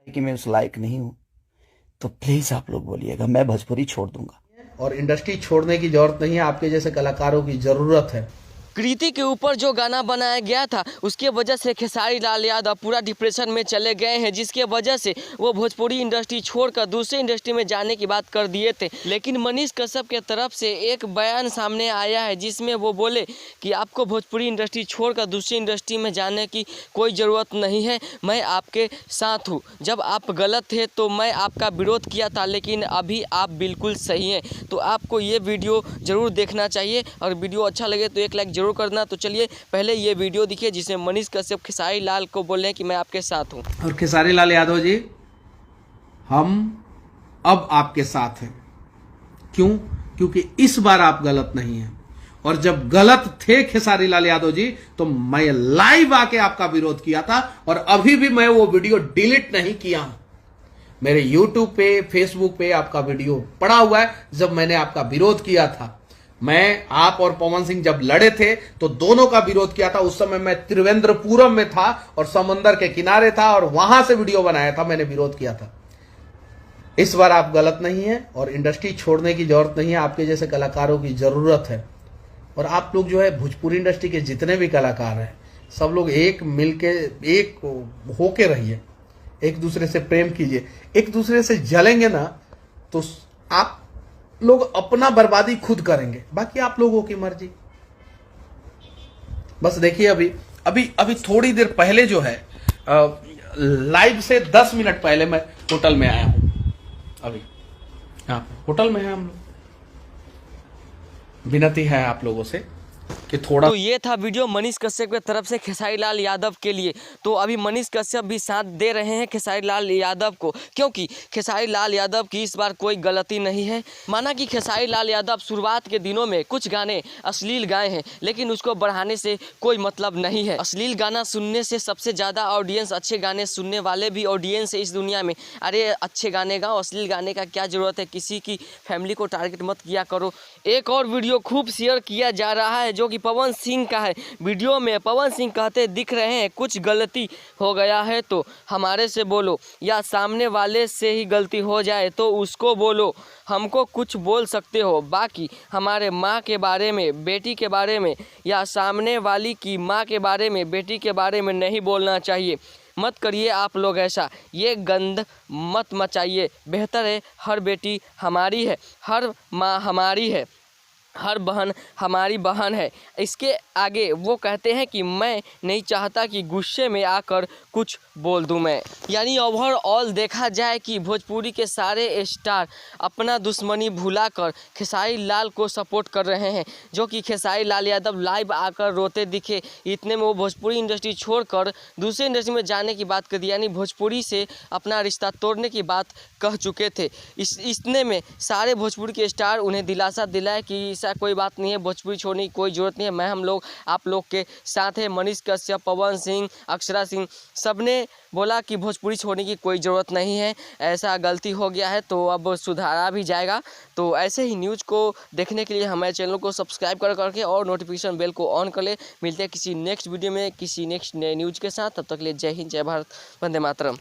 कि मैं उस लायक नहीं हूं, तो प्लीज आप लोग बोलिएगा, मैं भोजपुरी छोड़ दूंगा। और इंडस्ट्री छोड़ने की जरूरत नहीं है, आपके जैसे कलाकारों की जरूरत है। कृति के ऊपर जो गाना बनाया गया था उसके वजह से खेसारी लाल यादव पूरा डिप्रेशन में चले गए हैं, जिसके वजह से वो भोजपुरी इंडस्ट्री छोड़कर दूसरे इंडस्ट्री में जाने की बात कर दिए थे। लेकिन मनीष कश्यप के तरफ से एक बयान सामने आया है जिसमें वो बोले कि आपको भोजपुरी इंडस्ट्री छोड़कर दूसरी इंडस्ट्री में जाने की कोई ज़रूरत नहीं है, मैं आपके साथ हूँ। जब आप गलत थे तो मैं आपका विरोध किया था, लेकिन अभी आप बिल्कुल सही हैं। तो आपको ये वीडियो ज़रूर देखना चाहिए और वीडियो अच्छा लगे तो एक लाइक जरूर करना। तो चलिए पहले ये वीडियो देखिए जिसमें मनीष कश्यप खेसारी लाल को बोले कि मैं आपके साथ हूं। और खेसारी लाल यादव जी, हम अब आपके साथ हैं। क्यों? क्योंकि इस बार आप गलत नहीं हैं। और जब गलत थे खेसारी लाल यादव जी, तो मैं लाइव आके आपका विरोध किया था और अभी भी मैं वो वीडियो डिलीट नहीं किया हूं। मेरे YouTube पे, Facebook पे आपका वीडियो पड़ा हुआ है। जब मैंने आपका विरोध किया था, मैं, आप और पवन सिंह जब लड़े थे तो दोनों का विरोध किया था। उस समय मैं त्रिवेंद्रपुरम में था और समंदर के किनारे था और वहां से वीडियो बनाया था, मैंने विरोध किया था। इस बार आप गलत नहीं है और इंडस्ट्री छोड़ने की जरूरत नहीं है, आपके जैसे कलाकारों की जरूरत है। और आप लोग जो है भोजपुरी इंडस्ट्री के जितने भी कलाकार हैं, सब लोग एक मिलके, एक होके रहिए, एक दूसरे से प्रेम कीजिए। एक दूसरे से जलेंगे ना तो आप लोग अपना बर्बादी खुद करेंगे, बाकी आप लोगों की मर्जी। बस देखिए, अभी थोड़ी देर पहले जो है, लाइव से 10 मिनट पहले मैं होटल में आया हूं। अभी हाँ, होटल में है हम लोग। विनती है आप लोगों से कि थोड़ा। तो ये था वीडियो मनीष कश्यप की तरफ से खेसारी लाल यादव के लिए। तो अभी मनीष कश्यप भी साथ दे रहे हैं खेसारी लाल यादव को, क्योंकि खेसारी लाल यादव की इस बार कोई गलती नहीं है। माना कि खेसारी लाल यादव शुरुआत के दिनों में कुछ गाने अश्लील गाए हैं, लेकिन उसको बढ़ाने से कोई मतलब नहीं है। अश्लील गाना सुनने से सबसे ज़्यादा ऑडियंस अच्छे गाने सुनने वाले भी ऑडियंस है इस दुनिया में। अरे अच्छे गाने गाओ, अश्लील गाने का क्या ज़रूरत है? किसी की फैमिली को टारगेट मत किया करो। एक और वीडियो खूब शेयर किया जा रहा है जो कि पवन सिंह का है। वीडियो में पवन सिंह कहते दिख रहे हैं, कुछ गलती हो गया है तो हमारे से बोलो, या सामने वाले से ही गलती हो जाए तो उसको बोलो, हमको कुछ बोल सकते हो, बाकी हमारे माँ के बारे में, बेटी के बारे में, या सामने वाली की माँ के बारे में, बेटी के बारे में नहीं बोलना चाहिए। मत करिए आप लोग ऐसा, ये गंद मत मचाइए। बेहतर है, हर बेटी हमारी है, हर माँ हमारी है, हर बहन हमारी बहन है। इसके आगे वो कहते हैं कि मैं नहीं चाहता कि गुस्से में आकर कुछ बोल दूं मैं। यानी ओवरऑल देखा जाए कि भोजपुरी के सारे स्टार अपना दुश्मनी भुलाकर खेसारी लाल को सपोर्ट कर रहे हैं, जो कि खेसारी लाल यादव लाइव आकर रोते दिखे। इतने में वो भोजपुरी इंडस्ट्री छोड़कर दूसरे इंडस्ट्री में जाने की बात कर दी, यानी भोजपुरी से अपना रिश्ता तोड़ने की बात कह चुके थे। इतने में सारे भोजपुरी के स्टार उन्हें दिलासा दिलाए कि ऐसा कोई बात नहीं है, भोजपुरी छोड़ने की कोई ज़रूरत नहीं है, हम लोग आप लोग के साथ हैं। मनीष कश्यप, पवन सिंह, अक्षरा सिंह, सबने बोला कि भोजपुरी छोड़ने की कोई ज़रूरत नहीं है, ऐसा गलती हो गया है तो अब सुधारा भी जाएगा। तो ऐसे ही न्यूज़ को देखने के लिए हमारे चैनल को सब्सक्राइब करके और नोटिफिकेशन बेल को ऑन कर ले। मिलते हैं किसी नेक्स्ट वीडियो में किसी नेक्स्ट नए न्यूज़ के साथ। तब तक के लिए जय हिंद, जय भारत, वंदे मातरम।